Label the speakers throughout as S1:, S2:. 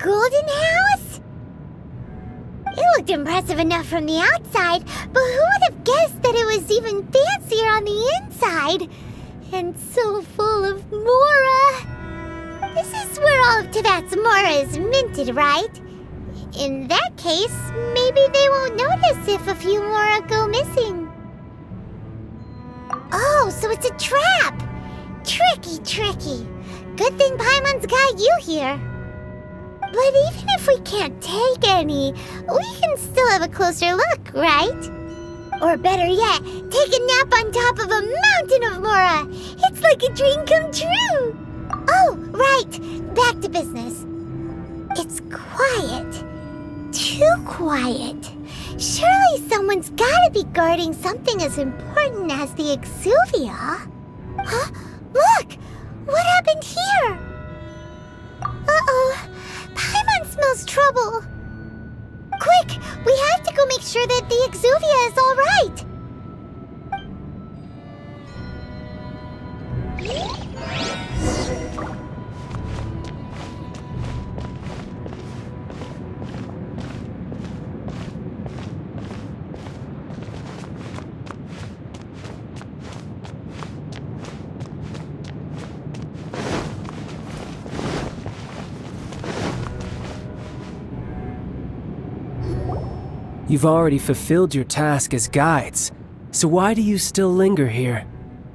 S1: golden house? It looked impressive enough from the outside, but who would have guessed that it was even fancier on the inside? And so full of Mora. This is where all of Teyvat's Mora is minted, right? In that case, maybe they won't notice if a few Mora go missing. Oh, so it's a trap! Tricky. Good thing Paimon's got you here. But even if we can't take any, we can still have a closer look, right? Or better yet, take a nap on top of a mountain of Mora. It's like a dream come true. Oh, right. Back to business. It's quiet. Too quiet. Surely someone's gotta be guarding something as important as the Exuvia. Huh? Look! What happened here? Uh-oh. Paimon smells trouble. Quick! We have to go make sure that the Exuvia is all right.
S2: You've already fulfilled your task as guides, so why do you still linger here?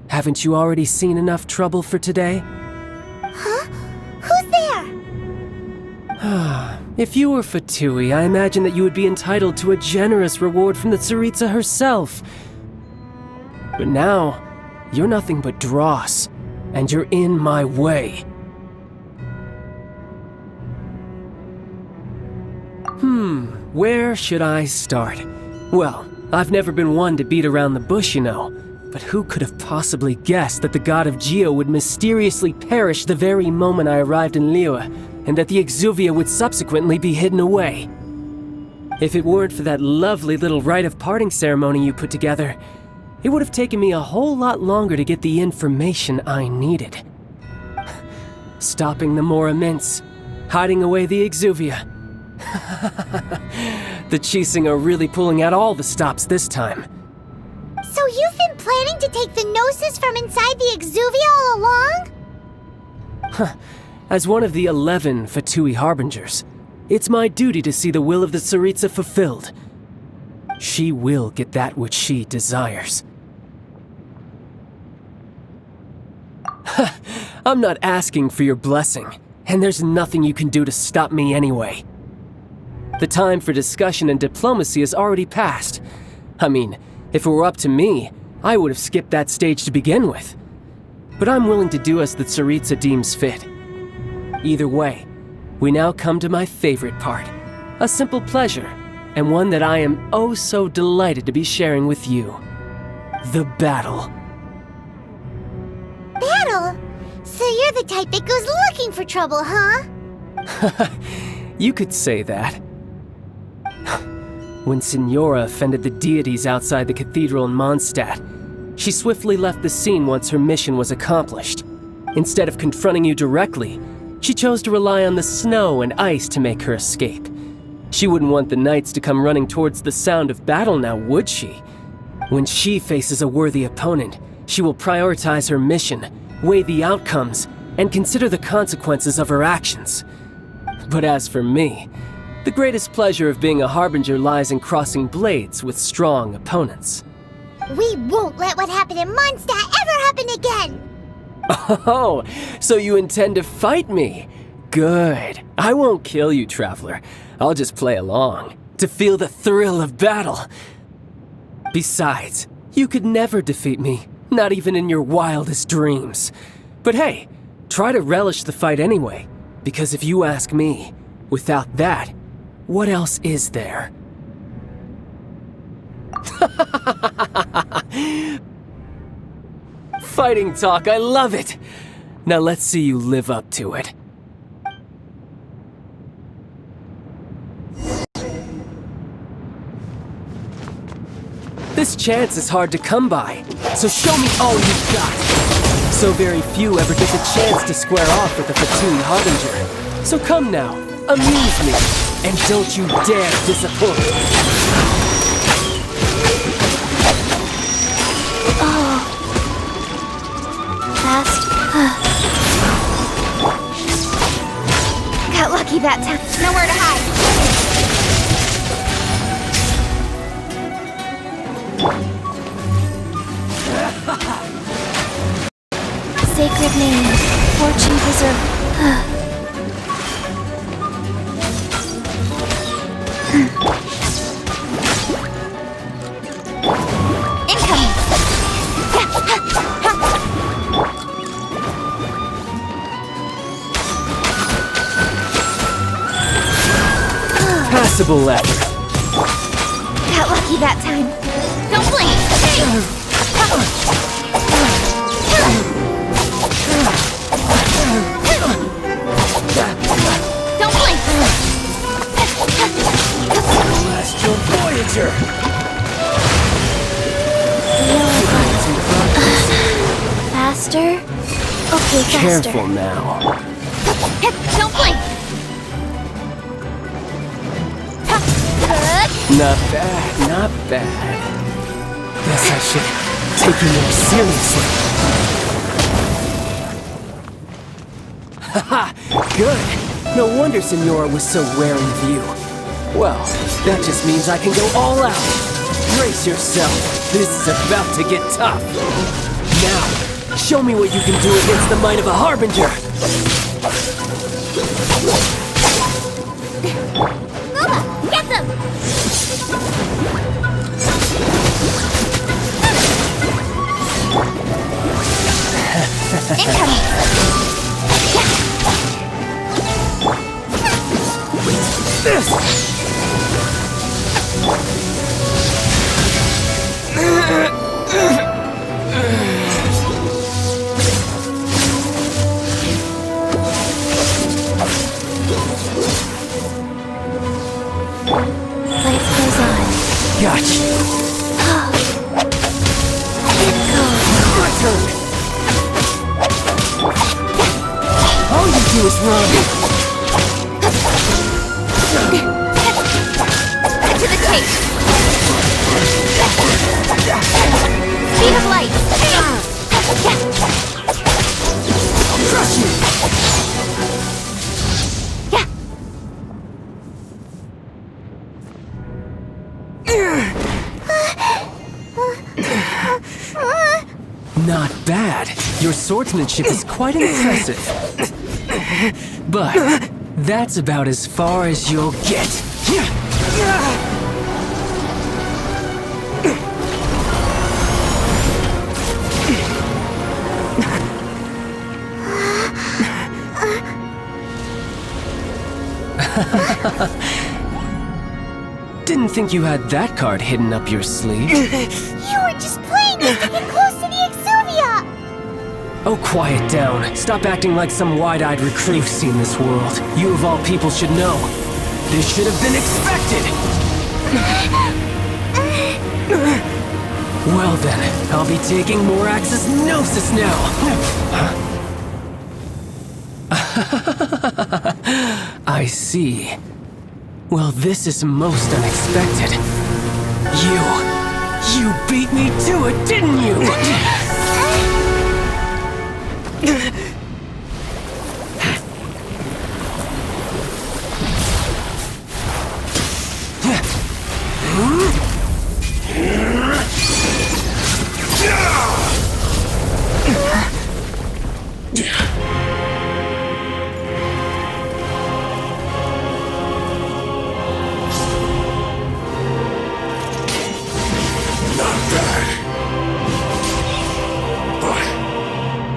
S2: Haven't you already seen enough trouble for today?
S1: Huh? Who's there?
S2: If you were Fatui, I imagine that you would be entitled to a generous reward from the Tsaritsa herself. But now, you're nothing but dross, and you're in my way. Where should I start? Well, I've never been one to beat around the bush, you know. But who could have possibly guessed that the god of Geo would mysteriously perish the very moment I arrived in Liyue, and that the Exuvia would subsequently be hidden away? If it weren't for that lovely little rite of parting ceremony you put together, it would have taken me a whole lot longer to get the information I needed. Stopping the Mora Mints, hiding away the Exuvia. The Chising are really pulling out all the stops this time.
S1: So you've been planning to take the Gnosis from inside the Exuvia all along?
S2: As one of the 11 Fatui Harbingers, it's my duty to see the will of the Tsaritsa fulfilled. She will get that which she desires. I'm not asking for your blessing, and there's nothing you can do to stop me anyway. The time for discussion and diplomacy has already passed. I mean, if it were up to me, I would have skipped that stage to begin with. But I'm willing to do as the Tsaritsa deems fit. Either way, we now come to my favorite part. A simple pleasure, and one that I am oh so delighted to be sharing with you. The battle.
S1: Battle? So you're the type that goes looking for trouble, huh?
S2: You could say that. When Signora offended the deities outside the cathedral in Mondstadt, she swiftly left the scene once her mission was accomplished. Instead of confronting you directly, she chose to rely on the snow and ice to make her escape. She wouldn't want the knights to come running towards the sound of battle now, would she? When she faces a worthy opponent, she will prioritize her mission, weigh the outcomes, and consider the consequences of her actions. But as for me, the greatest pleasure of being a Harbinger lies in crossing blades with strong opponents.
S1: We won't let what happened in Mondstadt ever happen again!
S2: Oh, so you intend to fight me? Good. I won't kill you, Traveler. I'll just play along, to feel the thrill of battle. Besides, you could never defeat me, not even in your wildest dreams. But hey, try to relish the fight anyway, because if you ask me, without that, what else is there? Fighting talk, I love it! Now let's see you live up to it. This chance is hard to come by, so show me all you've got! So very few ever get the chance to square off with the Fatui Harbinger. So come now, Amuse me, and don't you dare disappoint.
S1: Oh. Fast. Got lucky that time. Nowhere to hide. Sacred name, fortune preserve. Incoming.
S2: Passable effort.
S1: Got lucky that time. Don't blink. Don't blink!
S2: Celestial Voyager!
S1: Faster? Okay, faster.
S2: Careful now.
S1: Don't blink!
S2: Not bad, not bad. Guess I should take you more seriously. Haha, good. No wonder Senora was so wary of you. Well, that just means I can go all out. Brace yourself. This is about to get tough. Now, show me what you can do against the might of a Harbinger.
S1: Mova, get them! Incoming!
S2: This!
S1: Life goes on.
S2: Gotcha.
S1: Let go.
S2: My turn. All you do is run.
S1: To the chase. Speed of light.
S2: I'll crush you. Not bad. Your swordsmanship is quite impressive. But that's about as far as you'll get. Didn't think you had that card hidden up your sleeve.
S1: You were just playing us to get close to the Exuvia!
S2: Oh, quiet down. Stop acting like some wide-eyed recruit. You've seen this world. You of all people should know. This should have been expected! Well then, I'll be taking more Axis Gnosis now! I see. Well, this is most unexpected. You beat me to it, didn't you?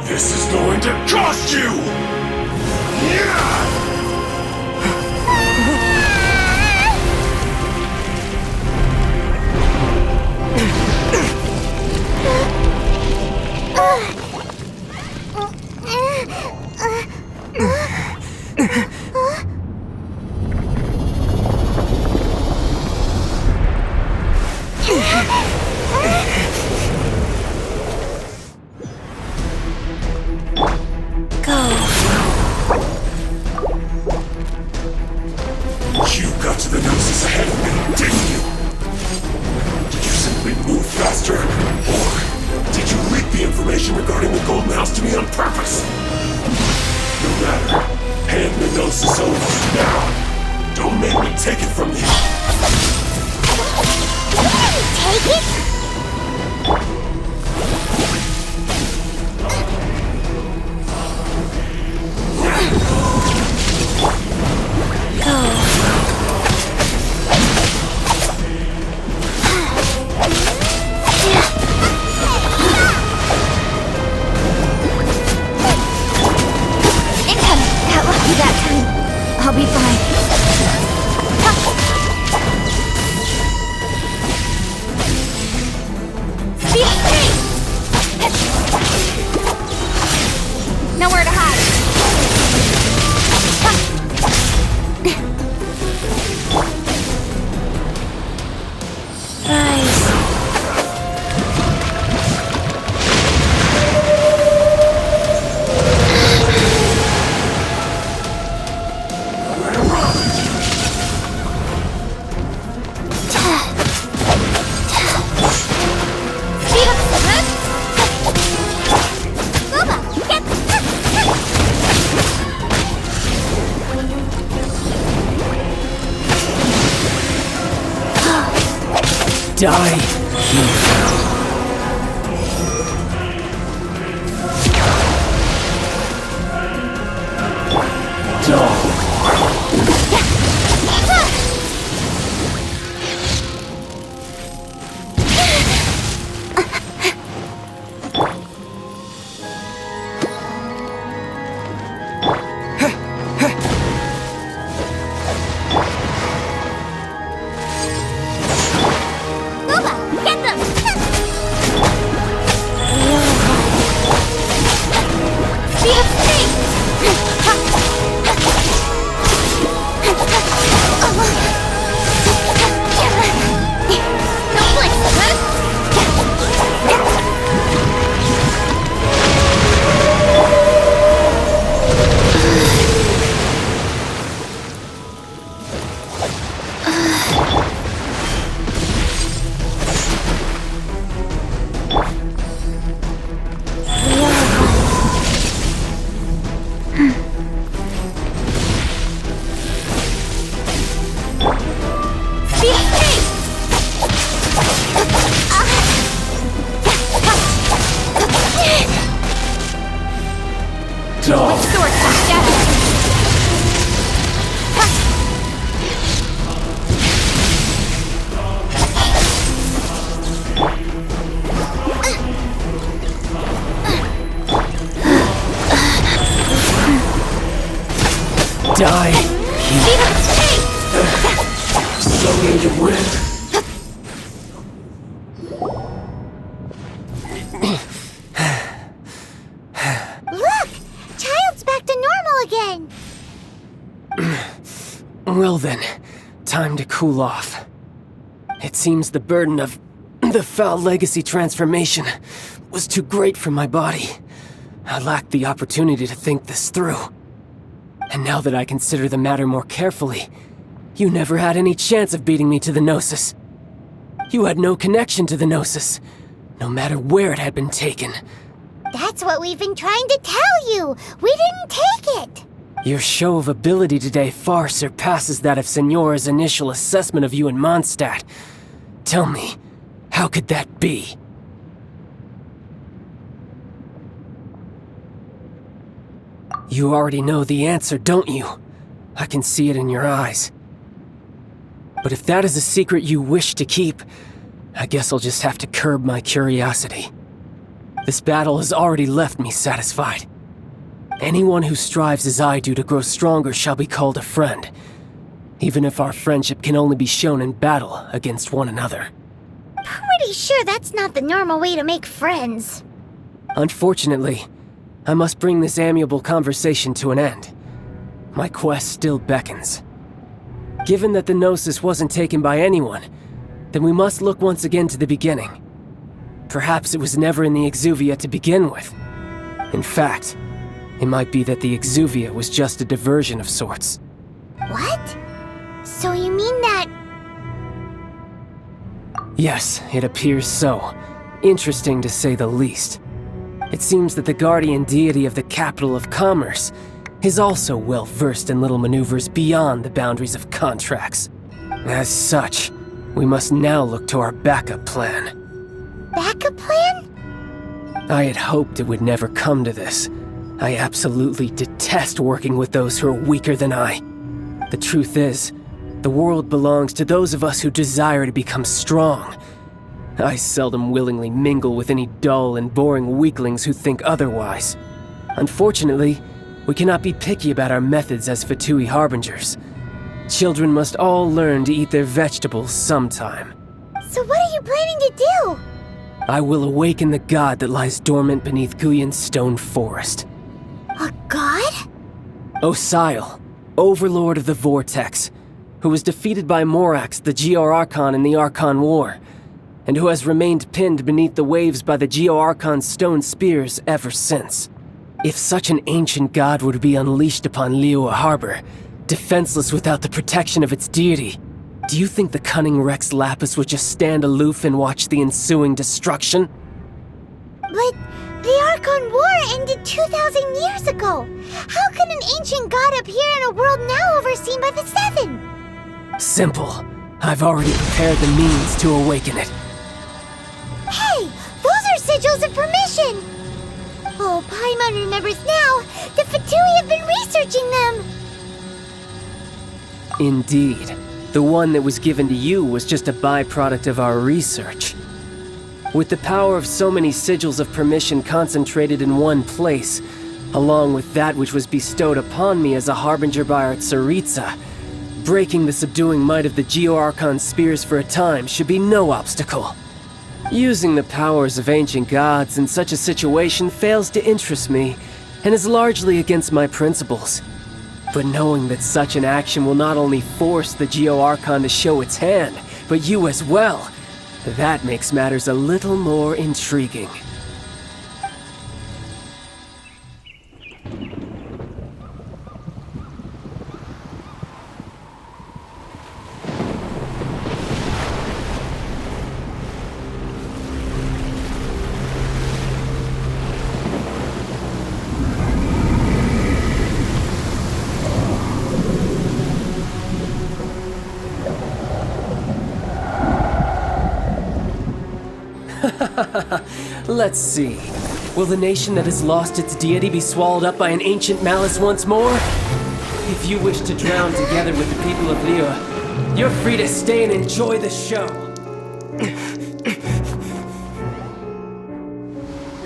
S3: This is going to Gnosis over now. Don't make me take it from you.
S1: Take it?
S4: I'll be fine. Speed up, speed! Nowhere to hide. Rise.
S2: Die Die.
S3: So you win.
S1: Look! Child's back to normal again!
S2: Well then, time to cool off. It seems the burden of the foul legacy transformation was too great for my body. I lacked the opportunity to think this through. And now that I consider the matter more carefully, you never had any chance of beating me to the Gnosis. You had no connection to the Gnosis, no matter where it had been taken.
S1: That's what we've been trying to tell you! We didn't take it!
S2: Your show of ability today far surpasses that of Signora's initial assessment of you in Mondstadt. Tell me, how could that be? You already know the answer, don't you? I can see it in your eyes. But if that is a secret you wish to keep, I guess I'll just have to curb my curiosity. This battle has already left me satisfied. Anyone who strives as I do to grow stronger shall be called a friend, even if our friendship can only be shown in battle against one another.
S1: Pretty sure that's not the normal way to make friends.
S2: Unfortunately, I must bring this amiable conversation to an end. My quest still beckons. Given that the Gnosis wasn't taken by anyone, then we must look once again to the beginning. Perhaps it was never in the Exuvia to begin with. In fact, it might be that the Exuvia was just a diversion of sorts.
S1: What? So you mean that...
S2: Yes, it appears so. Interesting to say the least. It seems that the guardian deity of the capital of commerce is also well versed in little maneuvers beyond the boundaries of contracts. As such, we must now look to our backup plan.
S1: Backup plan?
S2: I had hoped it would never come to this. I absolutely detest working with those who are weaker than I. The truth is, the world belongs to those of us who desire to become strong. I seldom willingly mingle with any dull and boring weaklings who think otherwise. Unfortunately, we cannot be picky about our methods as Fatui Harbingers. Children must all learn to eat their vegetables sometime.
S1: So what are you planning to do?
S2: I will awaken the god that lies dormant beneath Guyon's stone forest.
S1: A god?
S2: Osial, Overlord of the Vortex, who was defeated by Morax, the Geo-Archon in the Archon War, and who has remained pinned beneath the waves by the Geo-Archon's stone spears ever since. If such an ancient god were to be unleashed upon Liyue Harbor, defenseless without the protection of its deity, do you think the cunning Rex Lapis would just stand aloof and watch the ensuing destruction?
S1: But the Archon War ended 2,000 years ago. How could an ancient god appear in a world now overseen by the Seven?
S2: Simple. I've already prepared the means to awaken it.
S1: Hey, those are sigils of permission! Oh, Paimon remembers now. The Fatui have been researching them!
S2: Indeed. The one that was given to you was just a byproduct of our research. With the power of so many sigils of permission concentrated in one place, along with that which was bestowed upon me as a harbinger by our Tsaritsa, breaking the subduing might of the Geo-Archon spears for a time should be no obstacle. Using the powers of ancient gods in such a situation fails to interest me, and is largely against my principles. But knowing that such an action will not only force the Geo-Archon to show its hand, but you as well, that makes matters a little more intriguing. Let's see. Will the nation that has lost its deity be swallowed up by an ancient malice once more? If you wish to drown together with the people of Liyue, you're free to stay and enjoy the show.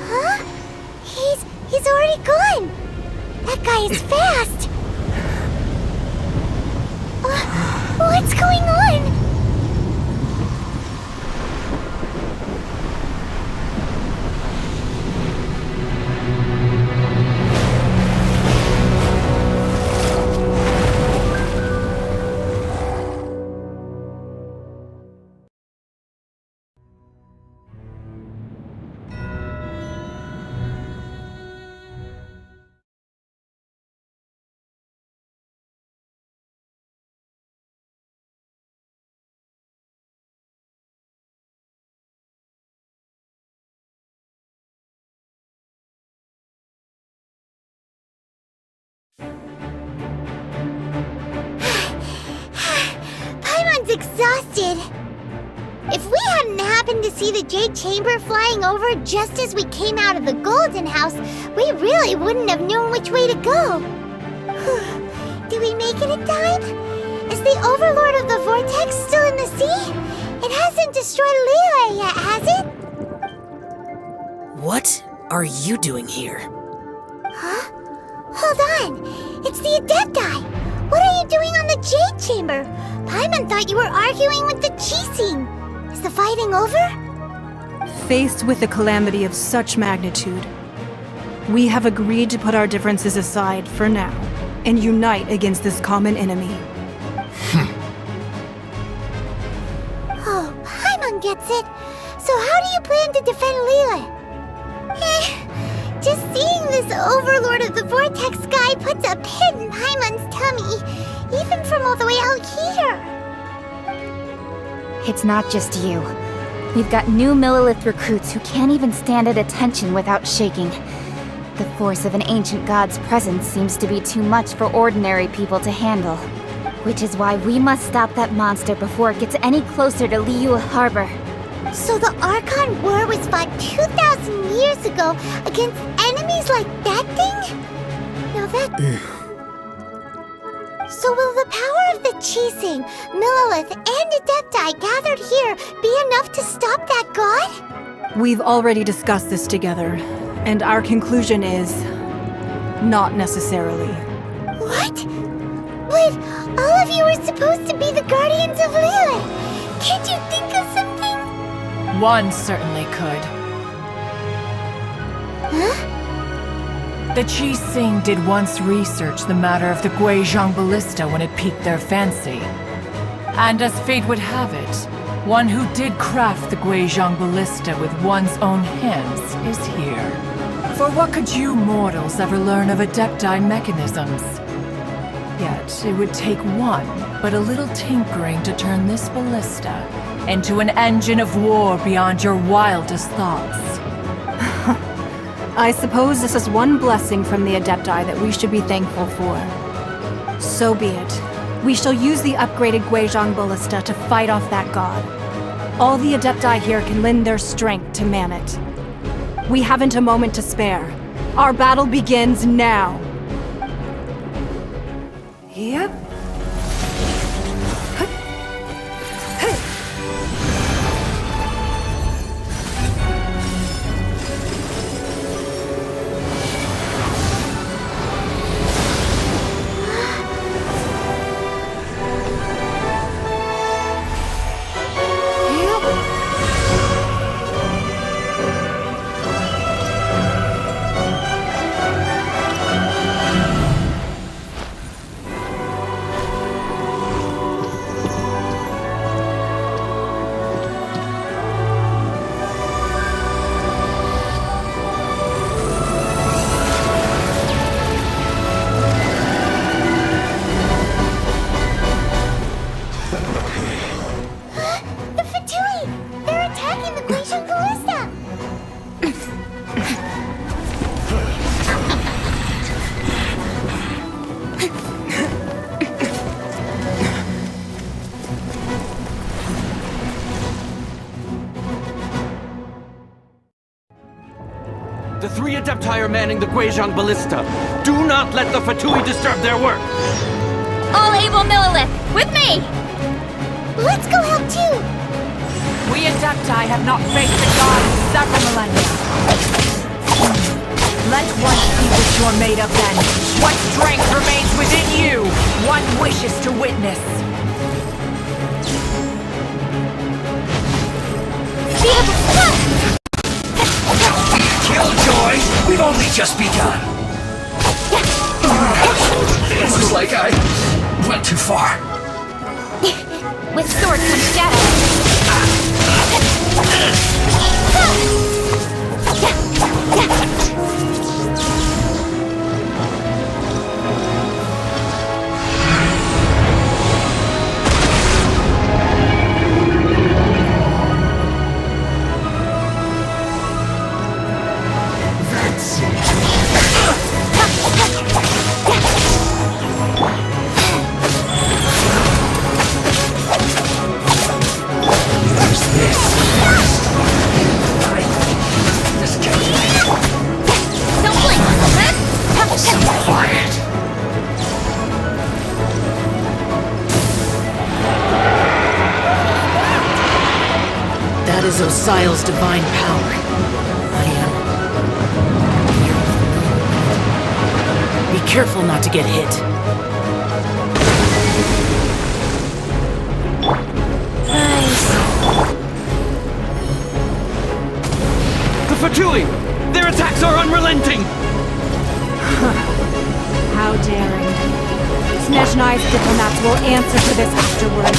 S1: Huh? He's already gone! That guy is fast! What's going on? Paimon's exhausted. If we hadn't happened to see the Jade Chamber flying over just as we came out of the Golden House, we really wouldn't have known which way to go. Do we make it in time? Is the Overlord of the Vortex still in the sea? It hasn't destroyed Liyue yet, has it?
S5: What are you doing here?
S1: Huh? Hold on. It's the Adepti. What are you doing on the Jade Chamber? Paimon thought you were arguing with the Chising. Is the fighting over?
S6: Faced with a calamity of such magnitude, we have agreed to put our differences aside for now and unite against this common enemy.
S1: Oh, Paimon gets it. So how do you plan to defend Liyue? Just seeing this Overlord of the Vortex guy puts a pit in Paimon's tummy, even from all the way out here.
S4: It's not just you. We've got new Millilith recruits who can't even stand at attention without shaking. The force of an ancient god's presence seems to be too much for ordinary people to handle. Which is why we must stop that monster before it gets any closer to Liyue Harbor.
S1: So the Archon War was fought 2,000 years ago against enemies like that thing? Now that... So will the power of the Chising, Millelith, and Adepti gathered here be enough to stop that god?
S6: We've already discussed this together, and our conclusion is... not necessarily.
S1: What? But all of you were supposed to be the guardians of Liyue. Can't you think of something?
S7: One certainly could.
S1: Huh?
S7: The Chising did once research the matter of the Guizhong Ballista when it piqued their fancy. And as fate would have it, one who did craft the Guizhong Ballista with one's own hands is here. For what could you mortals ever learn of Adepti mechanisms? Yet, it would take one, but a little tinkering to turn this ballista into an engine of war beyond your wildest thoughts.
S6: I suppose this is one blessing from the Adepti that we should be thankful for. So be it. We shall use the upgraded Guizhong Ballista to fight off that god. All the Adepti here can lend their strength to man it. We haven't a moment to spare. Our battle begins now. Yep.
S8: The three Adepti are manning the Guizhong Ballista. Do not let the Fatui disturb their work!
S4: All able Millelith, with me!
S1: Let's go help too!
S7: We Adepti have not faced a god in several millennia. Let one see what you're made of then. What strength remains within you? One wishes to witness.
S3: Killjoy! We've only just begun! This is like I went too far.
S4: With sword comes shadow.
S5: That is Osial's divine power. I am... Be careful not to get hit.
S8: The Fatui! Their attacks are unrelenting!
S6: How daring. Snezhnai's diplomats will answer to this afterwards.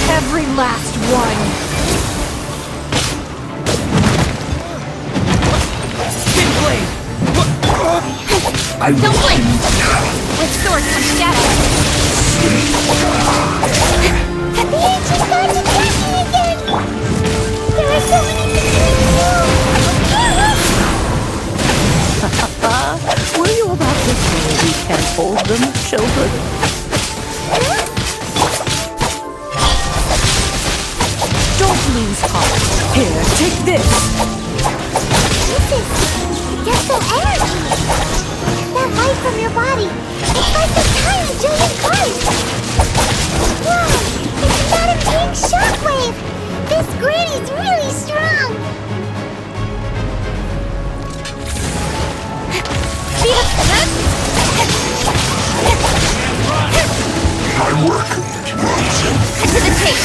S6: Every last one.
S4: Don't blink! With sword comes shadow.
S1: The ancient god's attacking again! There are so many things we can do!
S5: problem, children? Don't lose heart. Here, take this.
S1: This is Desto energy. That light from your body. It's like the tiny Julian Christ. Wow, it's Madam King's shockwave. This granny's really strong. Speed up.
S3: My work runs in.
S1: To the tape.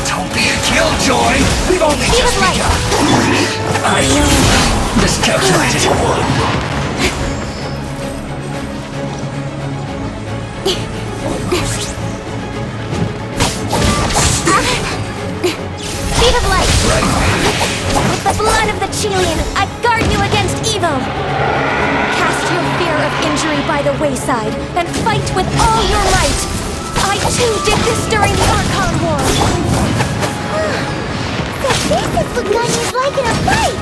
S3: Don't be a killjoy! We've only
S1: Speed
S3: just
S1: of light.
S3: begun! I miscalculated.
S1: Speed of light. With the blood of the Chilean, I guard you against evil. Cast your fear of injury by the wayside and fight with all your might. I too did this during the Archon War. So this is what Ganya's like in a fight.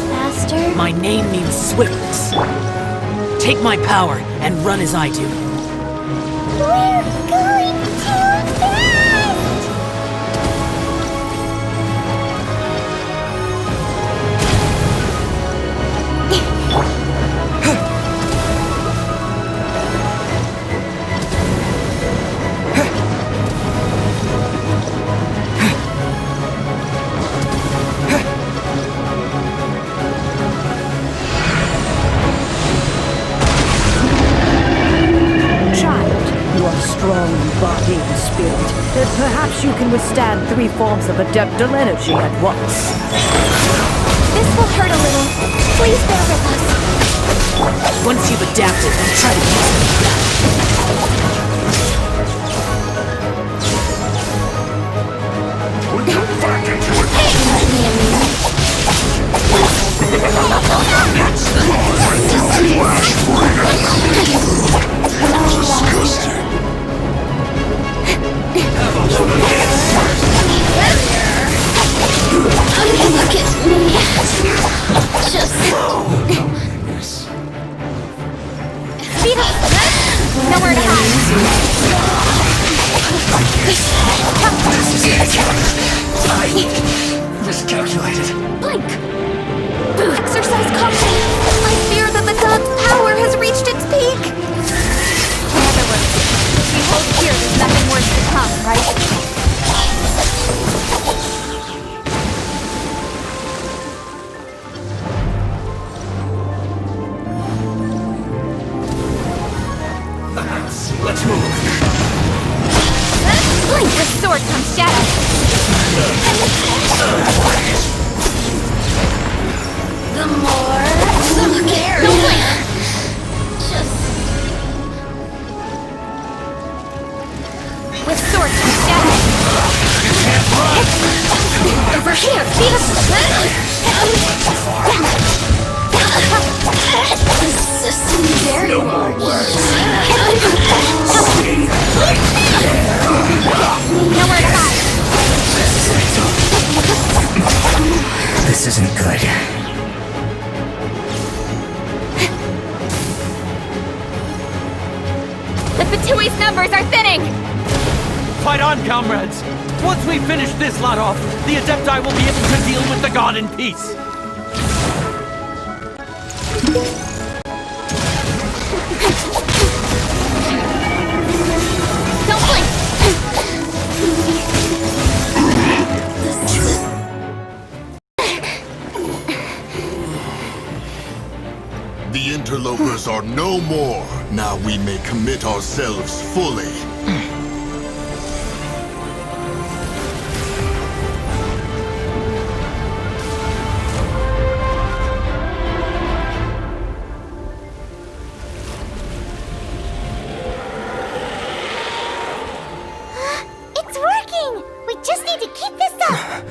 S1: Master?
S5: My name means swiftness. Take my power and run as I do.
S1: We're going too fast!
S9: Strong in body and spirit, that perhaps you can withstand 3 forms of adeptal energy at once.
S1: This will hurt a little. Please bear with us.
S5: Once you've adapted, try to use it.
S3: Put your back into it! Disgusting.
S1: Look at me. Just... Speed up. Nowhere to hide.
S3: This is it. I miscalculated.
S1: Blink. Exercise caution. I fear that the god's power has reached its peak.
S4: In other words, if we hold here, there's nothing worse to come, right?
S3: Let's move.
S4: Blink with sword comes shadow.
S1: The more... the scary. Don't blink. Just...
S4: With sword comes shadow.
S1: over here. Beat us. This is very large.
S4: Nowhere to hide.
S3: This isn't good.
S4: The Fatui's numbers are thinning!
S8: Fight on, comrades! Once we finish this lot off, the Adepti will be able to deal with the god in peace!
S4: Don't blink!
S10: The interlopers are no more. Now we may commit ourselves fully.
S1: It's working! We just need to keep this up!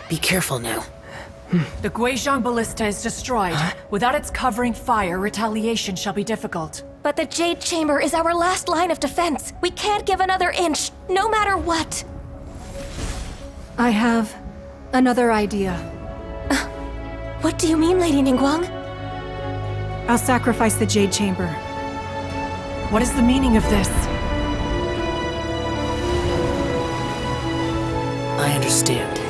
S5: Be careful now.
S7: The Guizhong Ballista is destroyed. Without its covering fire, retaliation shall be difficult.
S11: But the Jade Chamber is our last line of defense. We can't give another inch, no matter what.
S6: I have another idea.
S11: What do you mean, Lady Ningguang?
S6: I'll sacrifice the Jade Chamber.
S7: What is the meaning of this?
S5: I understand.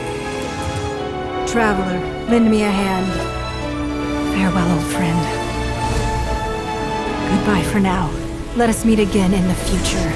S6: Traveler, lend me a hand. Farewell, old friend. Goodbye for now. Let us meet again in the future.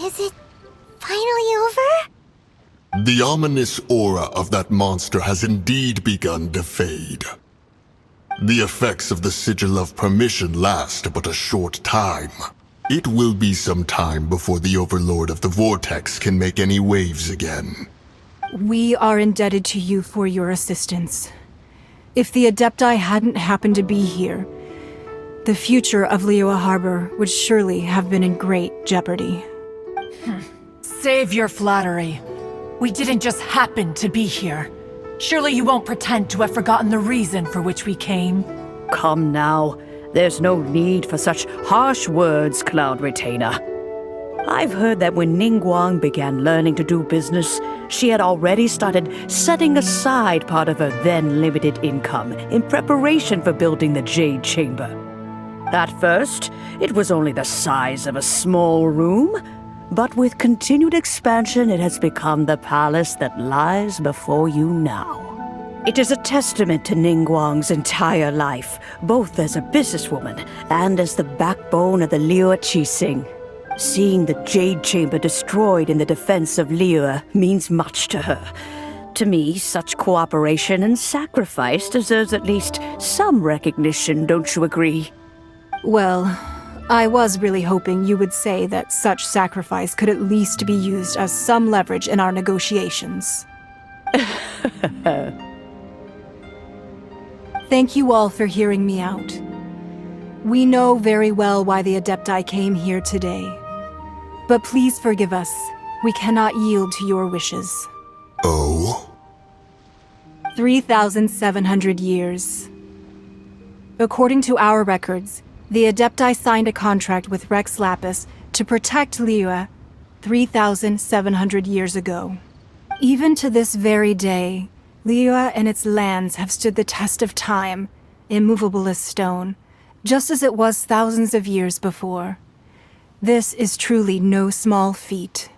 S1: Is it finally over?
S10: The ominous aura of that monster has indeed begun to fade. The effects of the Sigil of Permission last but a short time. It will be some time before the Overlord of the Vortex can make any waves again.
S6: We are indebted to you for your assistance. If the Adepti hadn't happened to be here, the future of Liyue Harbor would surely have been in great jeopardy.
S7: Save your flattery. We didn't just happen to be here. Surely you won't pretend to have forgotten the reason for which we came.
S9: Come now. There's no need for such harsh words, Cloud Retainer. I've heard that when Ningguang began learning to do business, she had already started setting aside part of her then limited income in preparation for building the Jade Chamber. At first, it was only the size of a small room, but with continued expansion, it has become the palace that lies before you now. It is a testament to Ningguang's entire life, both as a businesswoman and as the backbone of the Liyue Qixing. Seeing the Jade Chamber destroyed in the defense of Liyue means much to her. To me, such cooperation and sacrifice deserves at least some recognition, don't you agree?
S6: Well, I was really hoping you would say that such sacrifice could at least be used as some leverage in our negotiations. Thank you all for hearing me out. We know very well why the Adepti came here today. But please forgive us. We cannot yield to your wishes.
S10: Oh?
S6: 3,700 years. According to our records, the Adepti signed a contract with Rex Lapis to protect Liyue 3,700 years ago. Even to this very day, Liyue and its lands have stood the test of time, immovable as stone, just as it was thousands of years before. This is truly no small feat.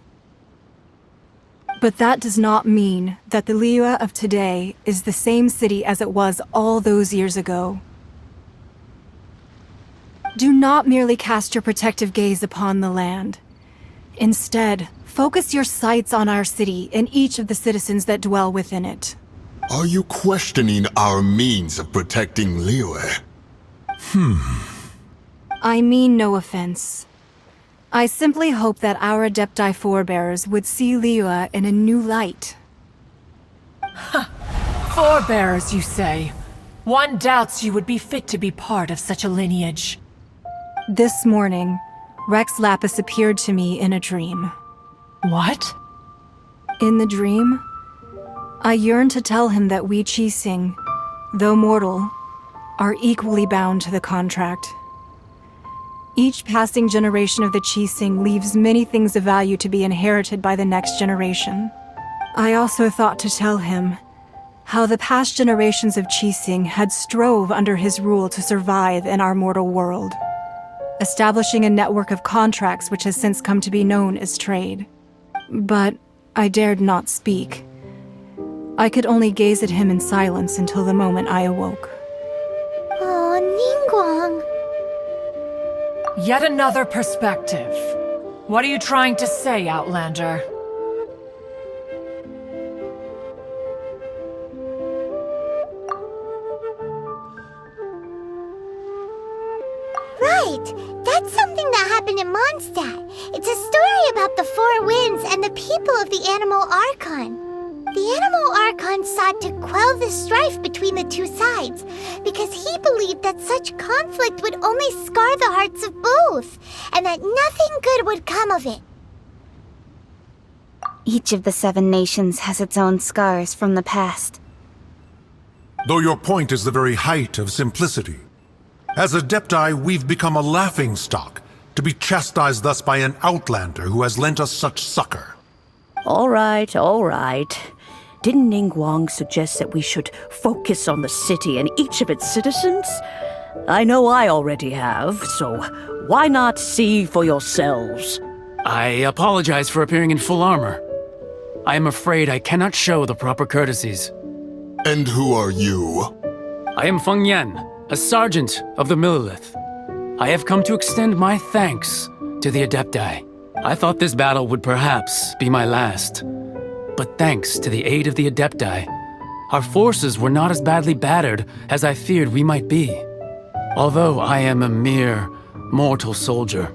S6: But that does not mean that the Liyue of today is the same city as it was all those years ago. Do not merely cast your protective gaze upon the land. Instead, focus your sights on our city and each of the citizens that dwell within it.
S10: Are you questioning our means of protecting Liyue?
S6: I mean no offense. I simply hope that our Adepti forebears would see Liyue in a new light.
S7: Forebears, you say? One doubts you would be fit to be part of such a lineage.
S6: This morning, Rex Lapis appeared to me in a dream.
S7: What?
S6: In the dream, I yearned to tell him that we Qixing, though mortal, are equally bound to the contract. Each passing generation of the Qixing leaves many things of value to be inherited by the next generation. I also thought to tell him how the past generations of Qixing had strove under his rule to survive in our mortal world, establishing a network of contracts which has since come to be known as trade. But I dared not speak. I could only gaze at him in silence until the moment I awoke.
S1: Oh, Ningguang.
S7: Yet another perspective. What are you trying to say, Outlander?
S1: Right! That's something that happened in Mondstadt. It's a story about the Four Winds and the people of the Animal Archon. The Animal Archon sought to quell the strife between the two sides, because he believed that such conflict would only scar the hearts of both, and that nothing good would come of it.
S4: Each of the 7 nations has its own scars from the past.
S3: Though your point is the very height of simplicity. As Adepti, we've become a laughingstock, to be chastised thus by an outlander who has lent us such succor.
S9: All right, all right. Didn't Ningguang suggest that we should focus on the city and each of its citizens? I know I already have, so why not see for yourselves?
S5: I apologize for appearing in full armor. I am afraid I cannot show the proper courtesies.
S10: And who are you?
S5: I am Feng Yan, a sergeant of the Millilith. I have come to extend my thanks to the Adepti. I thought this battle would perhaps be my last. But thanks to the aid of the Adepti, our forces were not as badly battered as I feared we might be. Although I am a mere mortal soldier,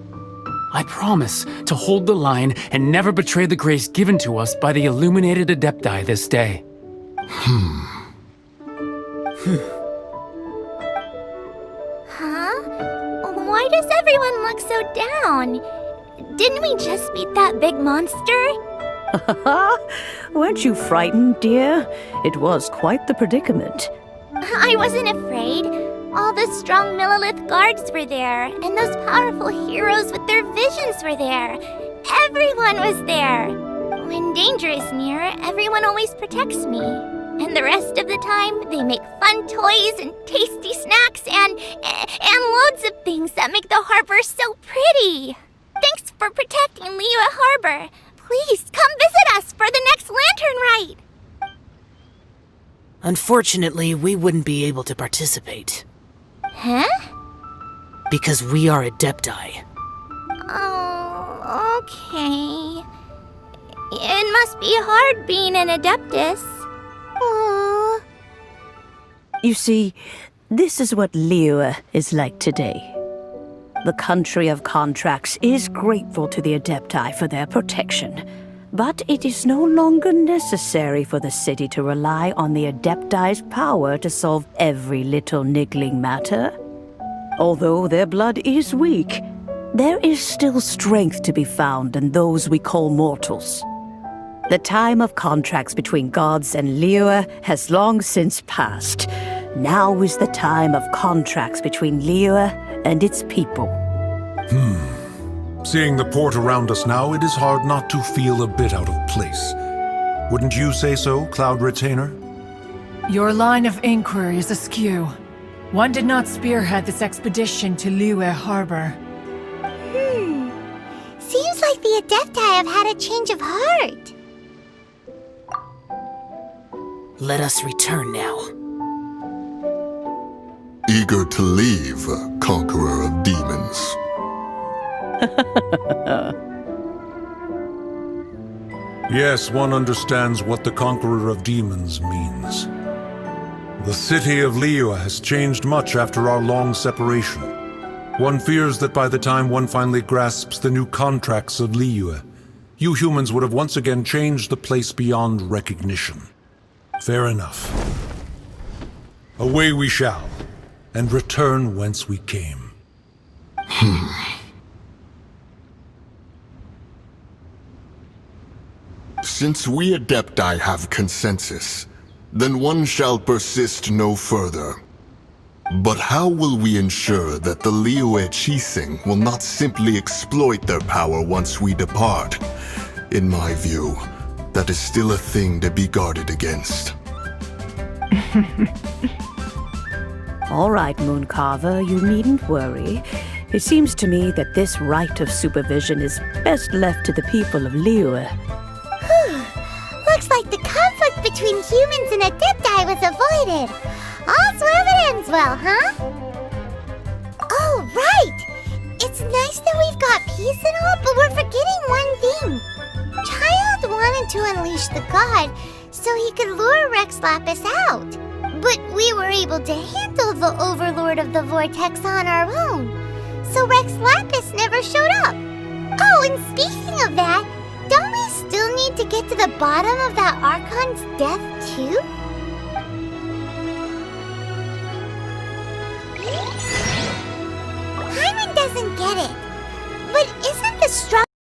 S5: I promise to hold the line and never betray the grace given to us by the illuminated Adepti this day.
S1: Huh? Why does everyone look so down? Didn't we just beat that big monster?
S9: Weren't you frightened, dear? It was quite the predicament.
S1: I wasn't afraid. All the strong Millilith guards were there, and those powerful heroes with their visions were there. Everyone was there. When danger is near, everyone always protects me. And the rest of the time, they make fun toys and tasty snacks and loads of things that make the harbor so pretty. Thanks for protecting Liyue Harbor. Please come visit us for the next lantern rite.
S5: Unfortunately, we wouldn't be able to participate.
S1: Huh?
S5: Because we are Adepti.
S1: Oh, okay. It must be hard being an Adeptus. Aww.
S9: You see, this is what Liyue is like today. The country of contracts is grateful to the Adepti for their protection, but it is no longer necessary for the city to rely on the Adepti's power to solve every little niggling matter. Although their blood is weak, there is still strength to be found in those we call mortals. The time of contracts between gods and Liyue has long since passed. Now is the time of contracts between Liyue and its people.
S3: Seeing the port around us now, it is hard not to feel a bit out of place. Wouldn't you say so, Cloud Retainer?
S7: Your line of inquiry is askew. One did not spearhead this expedition to Liyue Harbor.
S1: Seems like the Adepti have had a change of heart.
S5: Let us return now.
S10: Eager to leave, Conqueror of Demons.
S3: Yes, one understands what the Conqueror of Demons means. The city of Liyue has changed much after our long separation. One fears that by the time one finally grasps the new contracts of Liyue, you humans would have once again changed the place beyond recognition. Fair enough. Away we shall, and return whence we came.
S10: Since we Adepti have consensus, then one shall persist no further. But how will we ensure that the Liyue Qixing will not simply exploit their power once we depart? In my view, that is still a thing to be guarded against.
S9: All right, Mooncarver, you needn't worry. It seems to me that this right of supervision is best left to the people of Liyue.
S1: Looks like the conflict between humans and Adepti was avoided. All's well that ends well, huh? Oh, right! It's nice that we've got peace and all, but we're forgetting one thing. Child wanted to unleash the god so he could lure Rex Lapis out. But we were able to handle the Overlord of the Vortex on our own. So Rex Lapis never showed up. Oh, and speaking of that, don't we still need to get to the bottom of that Archon's death, too? Paimon doesn't get it. But isn't the strong